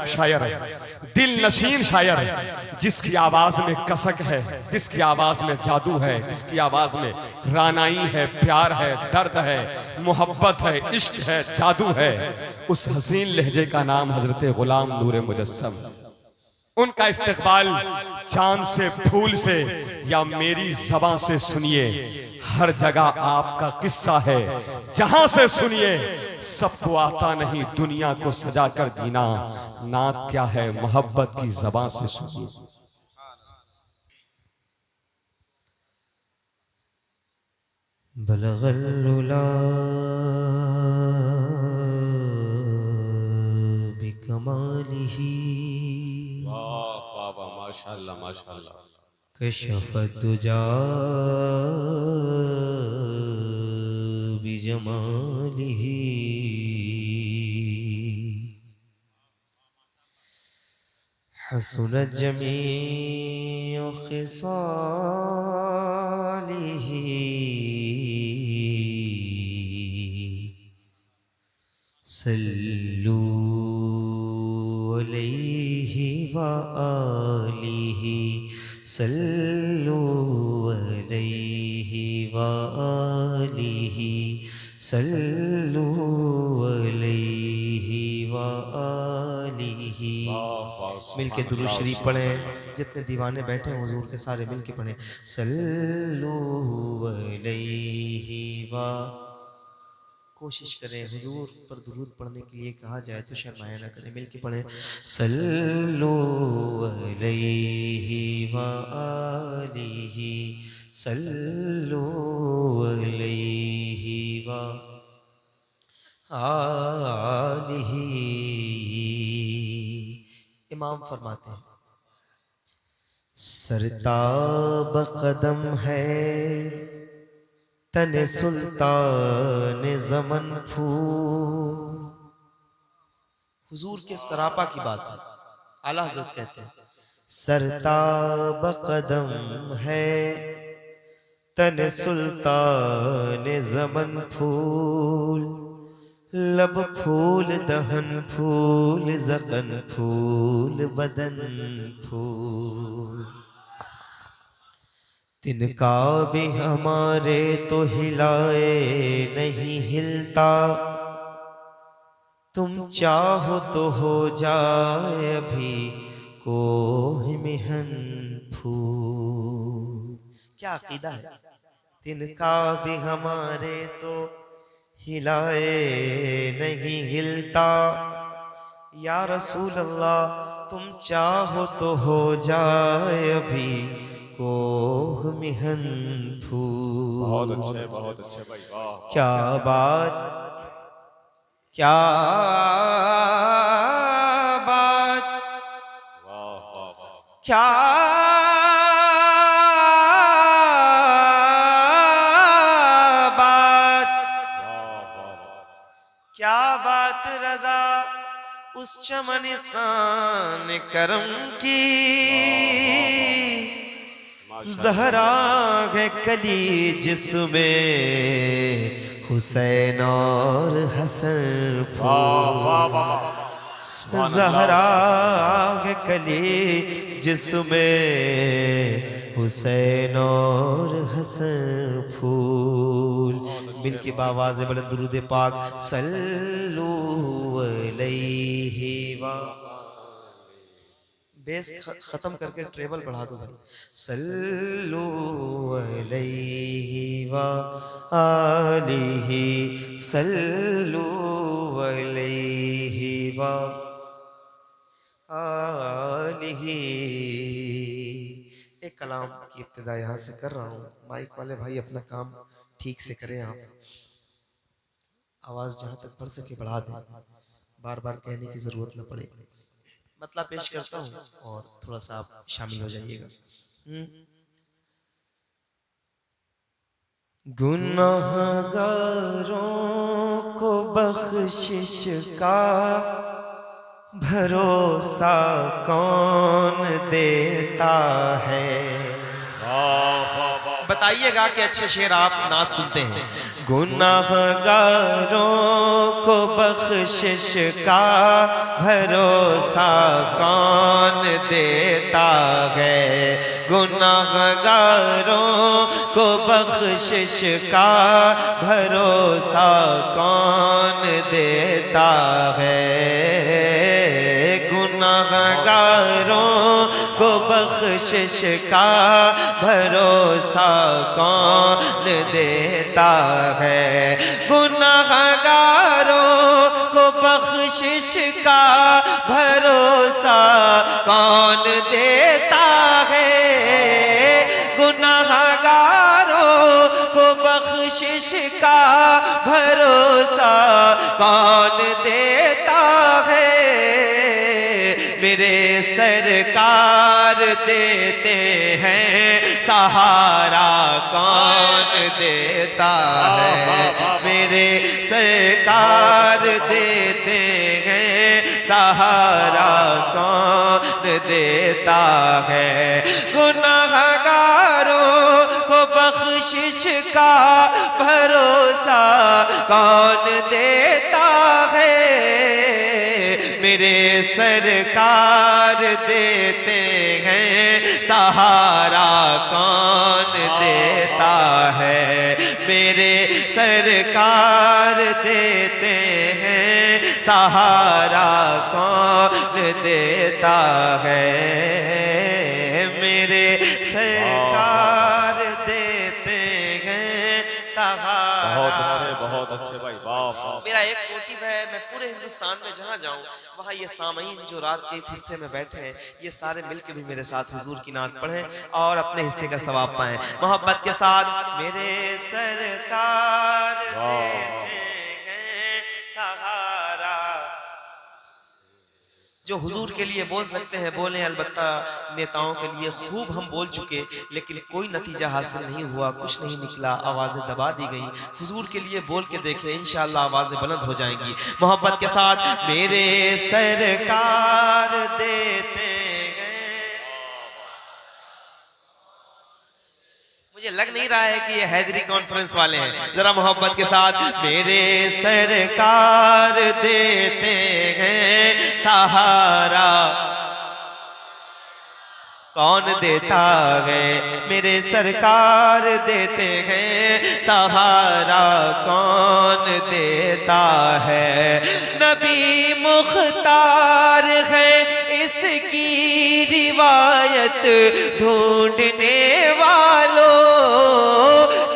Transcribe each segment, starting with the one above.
शायर है, दिल नशीन शायर है, जिसकी आवाज में कसक है, जिसकी आवाज में जादू है, जिसकी आवाज में रानाई है, प्यार है, दर्द है, मोहब्बत है, इश्क है, जादू है। उस हसीन लहजे का नाम हजरत गुलाम नूर मुजस्सम। उनका इस्तेकबाल चांद से, फूल से या मेरी ज़बां से सुनिए, हर जगह आपका किस्सा है, जहां से सुनिए। सबको आता नहीं दुनिया को सजा कर जीना, नात क्या है मोहब्बत की ज़बां से सुनिए। बलगल्लुला बिकमालिही, वाह वाह वाह, माशाअल्लाह माशाअल्लाह। कशफतुजा बिजमालिही, हसनत जमीउ खिसालिही, सल्लू अलैहि व आलिहि, सल्लू अलैहि व आलिहि, सल्लू अलैहि व आलिहि। मिल के दुरूद शरीफ पढ़ें, जितने दीवाने बैठे हैं हुजूर के सारे मिल के पढ़ें। सल्लू अलैहि व, कोशिश करें हुजूर पर दुरूद पढ़ने के लिए कहा जाए तो शर्माया ना करें, मिल के पढ़ें। सल्लू अलैहि व आलिहि, सल्लू अलैहि व आलिहि। इमाम फरमाते हैं, सरताब कदम है तने सुल्तान ज़मन फूल। हुजूर के सरापा की बात है। आला हज़रत कहते हैं, सरताब कदम है तने सुल्तान ज़मन फूल, लब फूल दहन फूल ज़क़न फूल बदन फूल। तिनका भी हमारे तो हिलाए नहीं हिलता, तुम चाहो तो हो जाए अभी कोह मिहन फूल। क्या अकीदा है। तिनका भी हमारे तो हिलाए नहीं हिलता, या रसूल अल्लाह तुम चाहो तो हो जाए अभी कोह मिहन फूल। बहुत अच्छे भाई, वाह। क्या बात, क्या बात, वाह वाह वाह, क्या बात, क्या बात रजा उस चमनिस्तान करम की, ज़हरा है कली जिसमें हुसैन और हसन फूल। ज़हरा है कली जिसमें हुसैन और हसन फूल। मिल के बावाज़ बुलंद दुरूद पाक, सल्लू अलैहि व, बेस खत्म करके ट्रेबल बढ़ा दो भाई। सल्लू अलैहि व आलिहि, सल्लू अलैहि व आलिहि। एक कलाम की इब्तिदा यहाँ से कर रहा हूँ, माइक वाले भाई अपना काम ठीक से करें, आप आवाज़ जहाँ तक बढ़ सके बढ़ा दें, बार बार कहने की ज़रूरत न पड़े। मतलब पेश करता हूँ और थोड़ा सा आप शामिल हो जाइएगा। गुनाहगारों को बख्शिश का भरोसा कौन देता है। बताइएगा कि अच्छे शेर आप नात सुनते हैं। गुनाहगारों को बख्शिश का भरोसा कौन देता है। गुनाहगारों को बख्शिश का भरोसा कौन देता है। गुनाहगारों को बख्शिश का भरोसा कौन देता है। गुनाहगारों को बख्शिश का भरोसा कौन देता है। गुनाहगारों को बख्शिश का भरोसा कौन देता है। मेरे सरकार देते हैं सहारा कौन देता है। मेरे सरकार देते हैं सहारा कौन देता है। गुनाहगारों को बख्शिश का भरोसा कौन देता है। मेरे सरकार देते हैं सहारा कौन देता है। मेरे सरकार देते हैं सहारा कौन देता है। मेरे सरकार देते हैं सहारा। बहुत अच्छे भाई, वाह। मेरा एक मोटिव है, मैं पूरे हिंदुस्तान में जहाँ जाऊँ वहाँ ये सामईन जो रात के इस हिस्से में बैठे हैं ये सारे मिलके भी मेरे साथ हुजूर की नात पढ़ें और अपने हिस्से का सवाब पाएं मोहब्बत के साथ। मेरे सरकार देते हैं सहारा। जो हुजूर के लिए बोल सकते हैं बोलें, अलबत्ता नेताओं के लिए खूब हम बोल चुके लेकिन कोई नतीजा हासिल नहीं हुआ, कुछ नहीं निकला, आवाज़ें दबा दी गई। हुजूर के लिए बोल के देखें, इंशाअल्लाह आवाज़ें बुलंद हो जाएंगी मोहब्बत के साथ। मेरे सरकार देते हैं। मुझे लग नहीं रहा है कि ये हैदरी कॉन्फ्रेंस वाले हैं, जरा मोहब्बत के साथ। मेरे सरकार देते हैं सहारा कौन देता है। मेरे सरकार देते हैं सहारा कौन देता है। नबी मुख्तार है इसकी रिवायत ढूंढने वालों।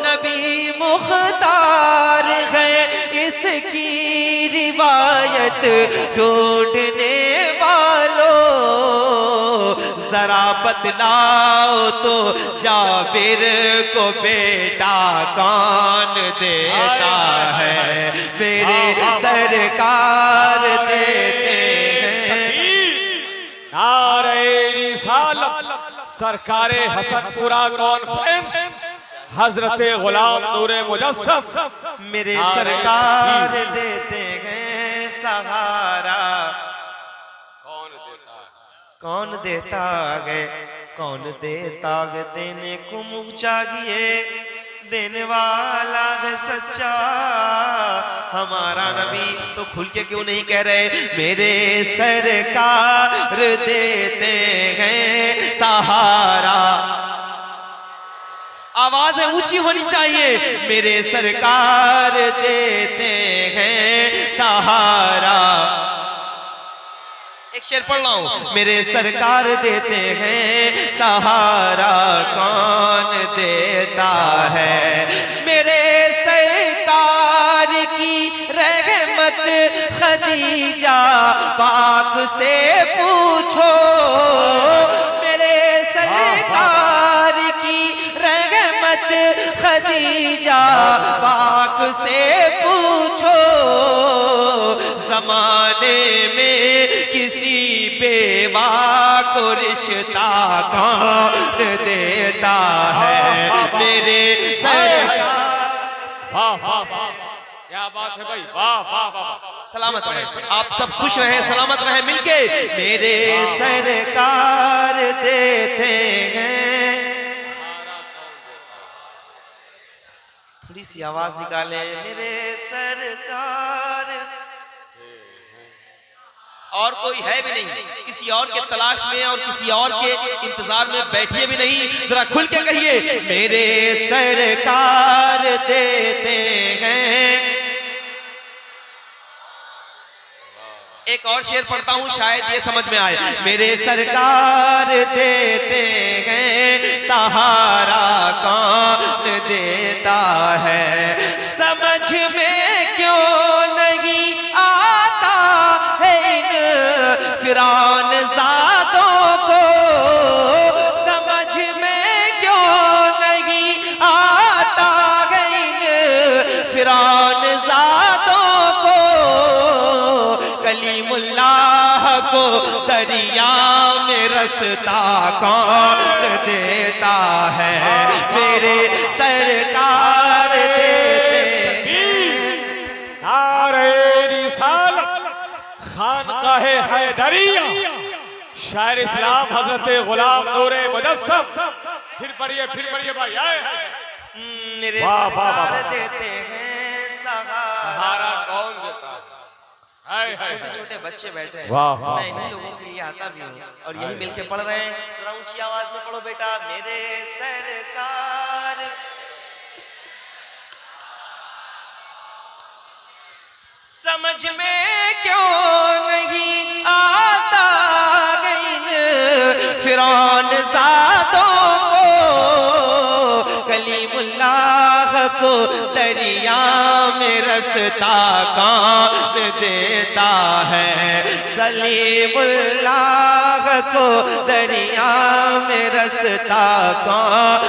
नबी मुख्तार है इसकी रिवायत ढूंढने वालों। जरा बतलाओ तो जाबिर को बेटा कौन देता है। मेरे सरकार देते हैं। नारे रिसालत सरकारे हसनपुरा कॉन्फ्रेंस हजरत गुलाम नूरे मुजस्सम। मेरे सरकार देते हैं सहारा कौन देता है। कौन देता है देने को मुँह चाहिए, देने वाला है सच्चा। हमारा नबी तो खुल के क्यों नहीं कह रहे मेरे सरकार देते हैं सहारा। आवाजें ऊंची होनी चाहिए। मेरे सरकार देते हैं सहारा। एक शेर पढ़ रहा हूं। मेरे सरकार देते हैं सहारा कौन देता है। मेरे सरकार की रहमत खदीजा पाक से पूछो। मेरे सरकार की रहमत खदीजा पाक से पूछो। जमाने में किसी बेवा को रिश्ता कौन देता है। मेरे सरकार। वाह वाह वाह, क्या बात है भाई, वाह वाह वाह। सलामत रहे, आप सब खुश रहे, सलामत रहे मिलके। मेरे सरकार देते हैं। थोड़ी थोड़ी सी आवाज निकाले, मेरे सरकार। और कोई है भी नहीं, किसी और के तलाश में और किसी और के इंतजार में बैठिए भी नहीं, जरा खुल के कहिए, मेरे सरकार देते हैं। एक और शेर पढ़ता हूं, शायद ये समझ में आए। मेरे सरकार देते हैं, सहारा कौन देता है, समझ में क्यों नहीं आता है इन फिरौन ज़ादों को, समझ में क्यों नहीं आता है इन फिरौन ज़ादों को, कलीमुल्लाह को दरिया में रास्ता कौन देता है, मेरे सरकार देते हैं। नारे रिसालत खानकाहे हैदरिया, शायर इस्लाम हजरत गुलाम नूरे मुजस्सम। फिर पढ़िए भाई, आए मेरे वाह, वाह, वाह, सरकार वाह। देते हैं सहारा। सहारा कौन देता है? छोटे छोटे बच्चे बैठे हैं, वाह, वाह, मैं इन्हीं लोगों के लिए आता भी हूँ और यही मिलके पढ़ रहे हैं। जरा ऊंची आवाज में पढ़ो बेटा, मेरे सरकार। समझ में क्यों नहीं आता इन फिरौन ज़ादों को, कलीमुल्लाह को दरिया में रास्ता कौन देता है, कलीमुल्लाह को दरिया में रास्ता कौन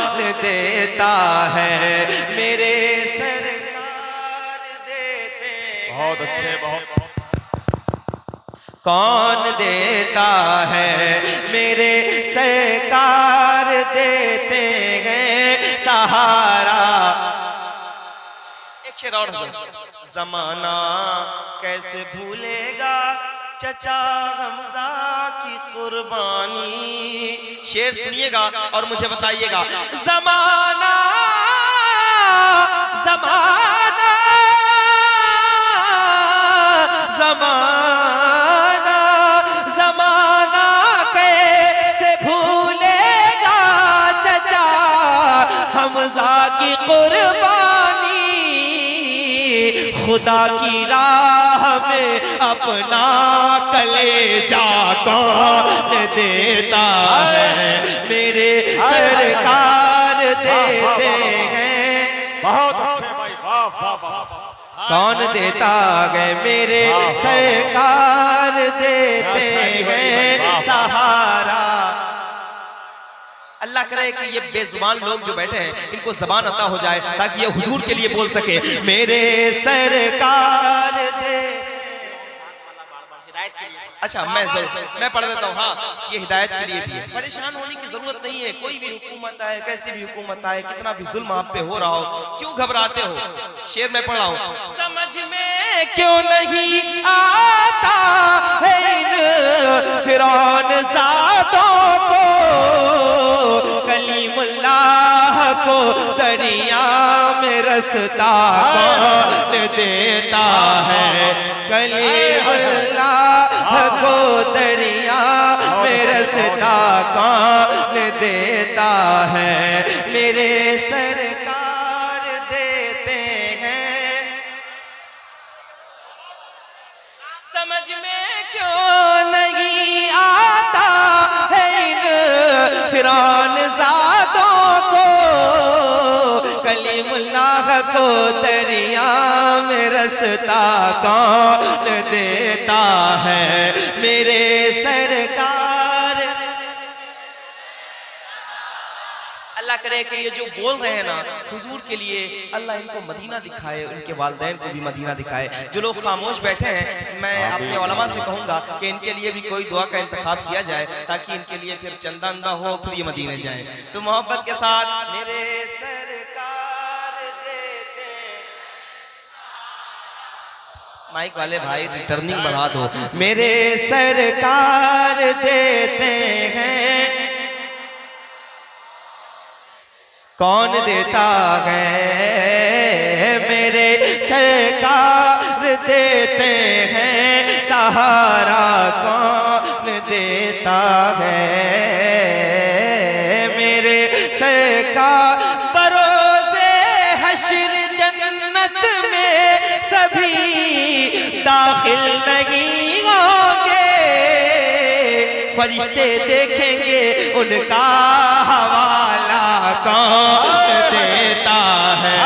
देता है, मेरे सरकार देते हैं। बहुत अच्छे, बहुत कौन देता है, मेरे सरकार देते हैं सहारा। एक शेर और जमाना कैसे भूलेगा चचा हमजा की कुर्बानी। शेर सुनिएगा और मुझे बताइएगा, जमाना जमाना जमाना जमाना कैसे भूलेगा चचा हमजा की कुर्बानी, खुदा की राह में अपना कलेजा कौन देता है, मेरे सरकार देते हैं। बहुत अच्छे भाई, वाह वाह वाह। कौन देता है, मेरे सरकार देते हैं सहारा। अल्लाह करे कि ये बेजुबान लोग जो बैठे हैं इनको जबान अता हो जाए ताकि ये हुजूर के लिए बोल सके, मेरे सरकार दे। अच्छा मैं पढ़ देता हूँ। हाँ, ये हिदायत के लिए भी है। परेशान होने की जरूरत नहीं है, कोई भी हुकूमत आए, कैसी भी हुकूमत आए, कितना भी जुल्म आप पे हो रहा हो, क्यों घबराते हो। शेर में पढ़ रहा हूँ, समझ में क्यों नहीं आता है इन फिरौन ज़ादों को, कलीमुल्लाह को दरिया में रास्ता कौन देता है, कलीमुल्लाह को दरिया में रास्ता कौन देता है, मेरे सरकार देते हैं। समझ में क्यों नहीं आता है इन फिरौन ज़ादों को, कलीमुल्लाह को दरिया में रास्ता कौन देता है, मेरे सरकार। अल्लाह करे कि ये जो बोल रहे हैं ना हुजूर के लिए, अल्लाह इनको मदीना दिखाए, उनके वालिदैन को भी मदीना दिखाए। जो लोग खामोश बैठे हैं, मैं अपने उलमा से कहूँगा कि इनके लिए भी कोई दुआ का इंतखाब किया जाए ताकि इनके लिए फिर चंदा अंदा हो, फिर ये मदीने जाए। तो मोहब्बत के साथ, मेरे सरकार देते। माइक वाले भाई रिटर्निंग बढ़ा दो, मेरे सरकार देते हैं। कौन देता है, कौन देता है मेरे सरकार बरोज़े हश्र जन्नत में सभी दाखिल नहीं होंगे फरिश्ते देखेंगे उनका हवाला कौन देता है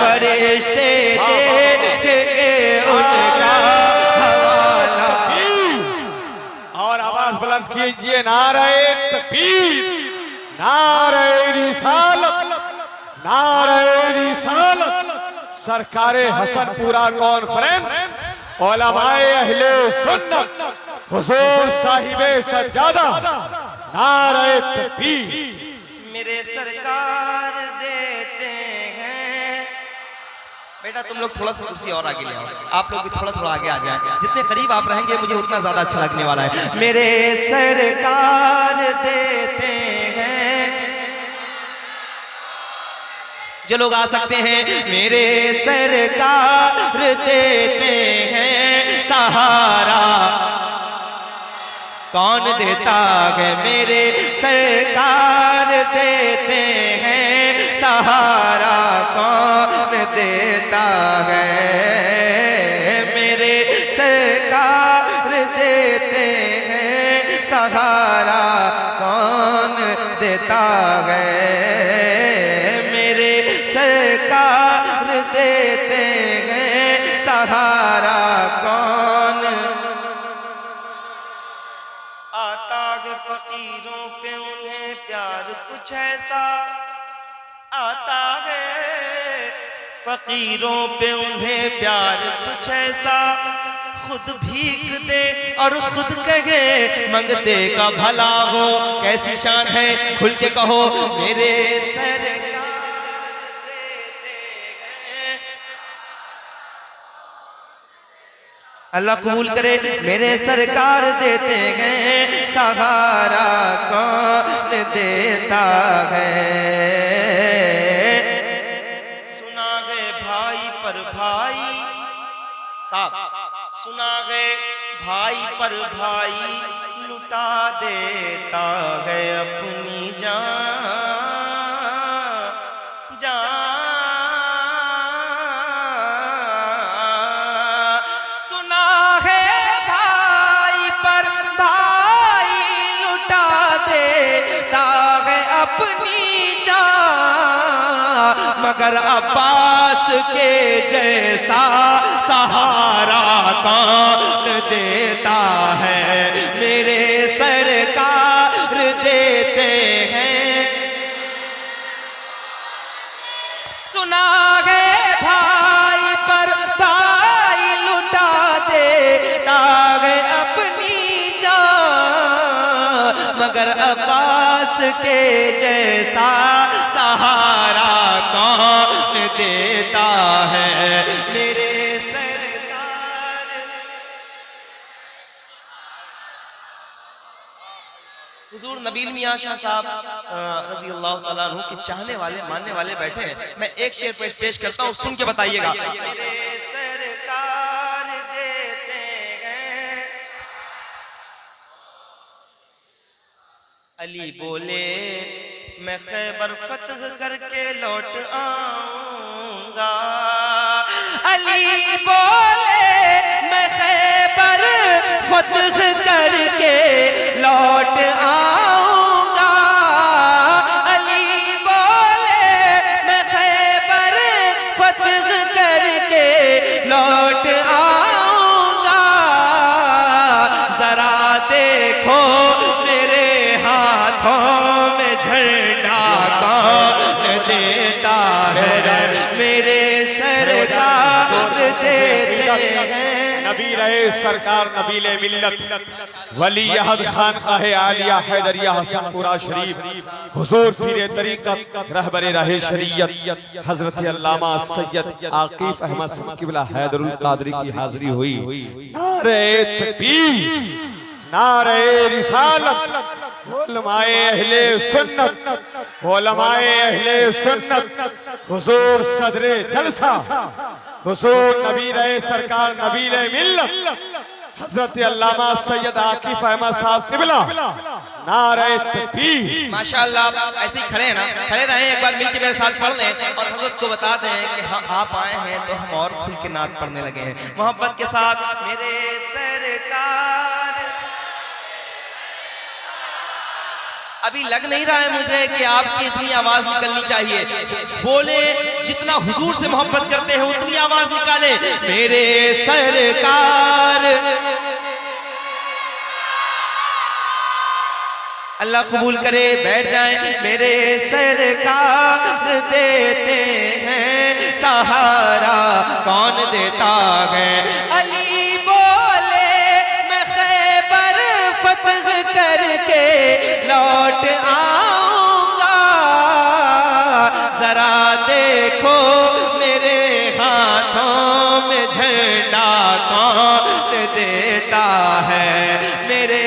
फरिश्ते देखेंगे उनका हवाला। और आवाज बुलंद कीजिए नारे तकबीर नारे रिसालत नारे रिसालत। सरकारे हसनपुरा कॉन्फ्रेंस उलमाए अहले सुन्नत हुजूर साहिबे सज्जादा नारे तकबीर। मेरे सरकार देते हैं। बेटा तुम लोग थोड़ा सा कुर्सी और आगे ले आओ, आप लोग भी थोड़ा थोड़ा आगे आ जाएं, जितने करीब आप रहेंगे मुझे उतना ज्यादा अच्छा लगने वाला है। मेरे सरकार देते हैं, जो लोग आ सकते हैं। मेरे सरकार देते हैं सहारा कौन देता है मेरे सरकार देते हैं सहारा कौन देता है मेरे सरकार देते हैं सहारा कौन देता है मेरे सरकार देते हैं सहारा कौन आता है फकीरों पे उन्हें प्यार कुछ ऐसा आता है फकीरों पे उन्हें प्यार कुछ ऐसा खुद भीख दे और खुद कहे मंगते का भला हो। कैसी शान है खुल के कहो मेरे सरकार देते हैं। अल्लाह कबूल करे। मेरे सरकार देते हैं सहारा कौन देता है। सुना है भाई पर भाई साहब सुना है भाई पर भाई लुटा देता है अपनी जान सुना है भाई पर भाई लुटा देता है अपनी जान मगर अब्बास के जैसा सहारा कौन देता है मेरे सरकार देते हैं। सुना है भाई पर भाई लुटा देता है अपनी जान मगर अब्बास के जैसा सहारा कौन देता है मेरे सरकार। हुजूर नबील मियां शाह साहब रजी अल्लाह ताला अन्हु के चाहने वाले मानने वाले बैठे हैं। मैं एक शेर पेश करता हूँ, सुन के बताइएगा। मेरे सरकार देते हैं। अली बोले मैं खैबर फतह करके लौट आऊंगा। अली बोले मैं खैबर फतह करके लौट आऊंगा। अली बोले मैं खैबर फतह करके लौट आऊंगा। जरा देखो मेरे हाथों में झंडा कौन देता है मेरे सरकार देते हैं। नबी रहे सरकार नबीले मिल्लत वली अहद खान काहे आलिया हैदरिया हसनपुरा शरीफ हुजूर पीरे तरीक़त रहबरे रहे शरीयत हजरत अल्लामा सैयद आकिफ अहमद साहब क़िबला हैदरुल कादरी की हाजिरी हुई। नारे तकबीर नारे रिसालत उलमाए अहले सुन्नत उलमाए अहले सुन्नत हुजूर सदरे जलसा हुजूर नबी रहे सरकार नबीले मिल्लत हजरत अल्लामा सैयद आकिफ अहमद साहब किबला नारे तकबीर। माशाअल्लाह, ऐसे ही खड़े हैं ना, खड़े रहें, एक बार मिलके मेरे साथ पढ़ लें और हजरत को बता दें कि हाँ आप आए हैं तो हम और खुल के नात पढ़ने लगे हैं मोहब्बत के साथ। मेरे सरकार, अभी लग नहीं रहा है मुझे कि आपकी इतनी आवाज निकलनी चाहिए, बोले जितना हुजूर से मोहब्बत करते हैं उतनी आवाज निकाले। मेरे सरकार, अल्लाह कबूल करे, बैठ जाएं। मेरे सरकार देते हैं सहारा, कौन देता है? अली बोले मैं खैबर फतह करके लौट आऊंगा, जरा देखो मेरे हाथों में झंडा कौन देता है? मेरे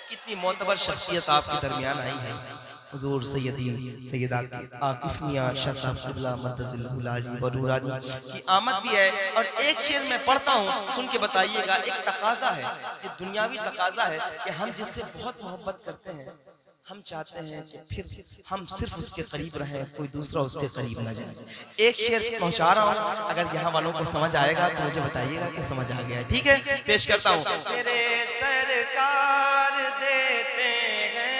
कितनी मोतबर शख्सियत आपके दरमियान आई है। हुजूर सैयदी सैयद आकिफ मियां शाह साहब क़िबला मद्दज़िल्लहुल आली व नूरानी की आमद भी है। और एक शेर मैं पढ़ता हूँ, सुन के बताइएगा। एक तकाजा है, ये दुनियावी तकाजा है कि हम जिससे बहुत मोहब्बत करते हैं, हम चाहते हैं कि फिर हम सिर्फ उसके करीब रहें, कोई दूसरा उसके करीब न जाए। एक शेर पहुंचा रहा हूँ, अगर यहाँ वालों को समझ आएगा तो मुझे बताइएगा कि समझ आ गया। ठीक है, पेश करता हूँ। मेरे सरकार देते हैं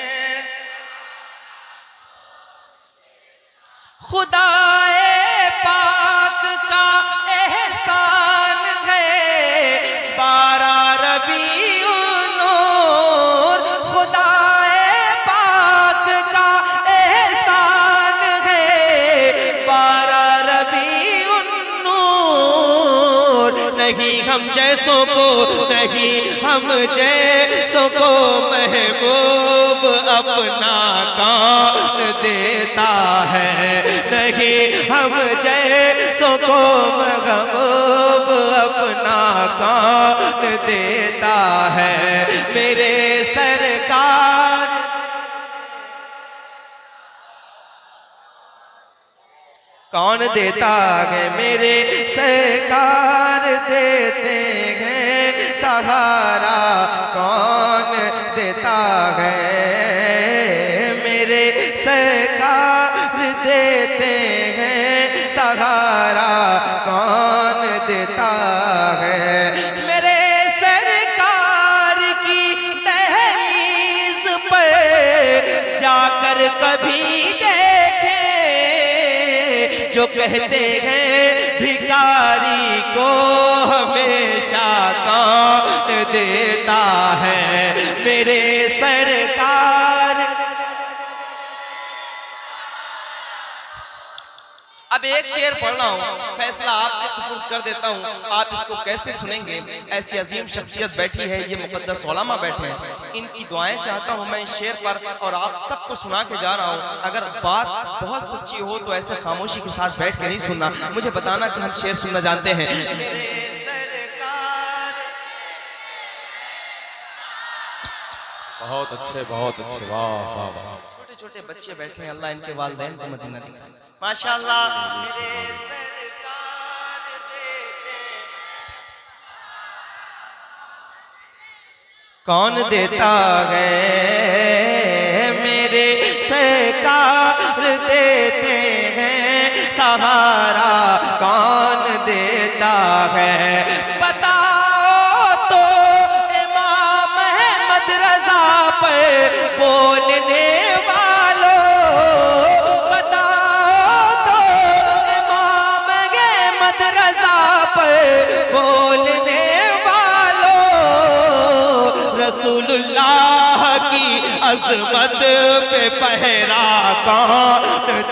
खुदाए पाक का एहसान है, 12 रबीउन नूर खुदाए पाक का एहसान है, 12 रबीउन नूर। नहीं हम जैसों को, नहीं हम जैसों को महबूब अपना कौन देता है? नहीं हम जैसों को महबूब अपना कौन देता है? मेरे सरकार, कौन देता है? मेरे सरकार देते हैं सहारा, कौन देता है? मेरे सरकार देते हैं सहारा, कौन देता है? मेरे सरकार की दहलीज पर जाकर कभी देखे, जो कहते हैं भिखारी को हमेशा कौन देता है? मेरे सरकार। अब एक शेर पढ़ रहा हूँ, फैसला आपके सुपुर्द कर देता हूँ, आप इसको कैसे सुनेंगे। ऐसी अजीम शख्सियत बैठी है, ये मुकद्दस उलमा बैठे हैं, इनकी दुआएं चाहता हूँ मैं इस शेर पर, और आप सबको सुना के जा रहा हूँ। अगर बात बहुत सच्ची हो तो ऐसे खामोशी के साथ बैठ के नहीं सुनना, मुझे बताना कि हम शेर सुनना जानते हैं। बहुत अच्छे, बहुत अच्छे, वाह वाह वाह। छोटे छोटे बच्चे बैठे हैं, अल्लाह इनके वालिदैन को मदीना दिखाए। माशाअल्लाह। मेरे सरकार देते, कौन देता है? मेरे सरकार देते हैं सहारा, कौन देता है? बताओ तो इमाम अहमद रजा पर बोलने वालों, बताओ तो इमाम अहमद रजा पर बोलने वालों, रसूलुल्लाह की अजमत पे पहरा कौन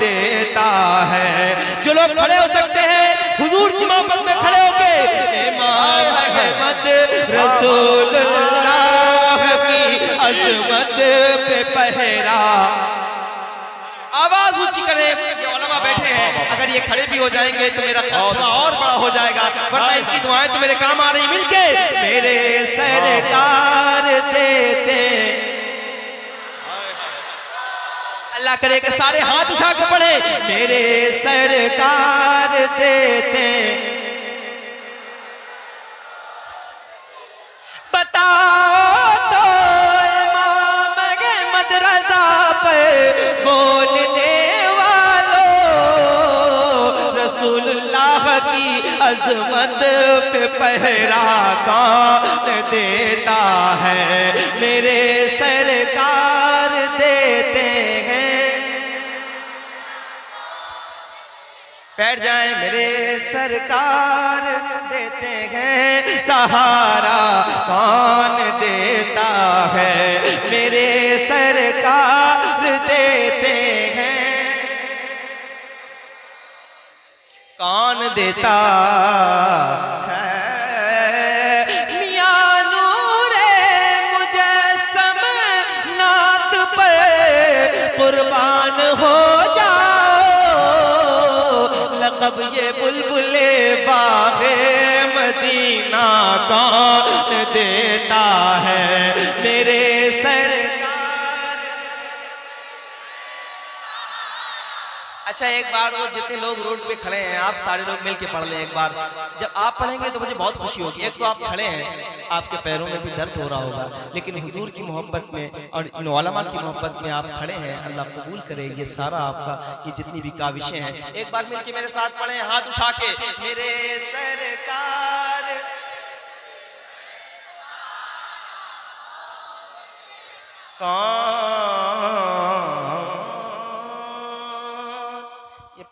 देता है? जो लोग खड़े हो सकते हैं हुजूर की मोहब्बत में खड़े होके, इमाम अहमद रसूलुल्लाह की अजमत पे पहरा। आवाज ऊंची करें, ये उलमा बैठे हैं, अगर ये खड़े भी हो जाएंगे तो मेरा थोड़ा और बड़ा हो जाएगा, वरना इनकी दुआएं तो मेरे काम आ रही मिलके। मेरे सरकार देते, अल्लाह करे कि सारे हाथ उठा के पढ़े, मेरे सरकार देते बताओ तो इमाम अहमद रज़ा पर बोलने वालों, रसूलुल्लाह की अजमत पे पहरा कौन देता है? मेरे सरकार देते हैं। बैठ जाए, मेरे सरकार देते हैं। सहारा कौन देता है? मेरे सरकार देते हैं। कौन देता है? मियां नूरे मुजस्सम नात पर कुर्बान हो लक़ब ये बुलबुले बाग़े मदीना कौन देता है? मेरे सरकार। अच्छा, एक बार वो जितने लोग रोड पे खड़े हैं, आप सारे लोग मिल के पढ़ लें एक बार। जब आप पढ़ेंगे तो मुझे बहुत खुशी होगी। एक तो आप खड़े हैं, आपके पैरों में भी दर्द हो रहा होगा, लेकिन हुजूर की मोहब्बत में और इन उलमा की मोहब्बत में आप खड़े हैं। अल्लाह कबूल करे ये सारा आपका, ये जितनी भी काविशें हैं। एक बार मिल के मेरे साथ पढ़ें, हाथ उठा के, मेरे सरकार। कौन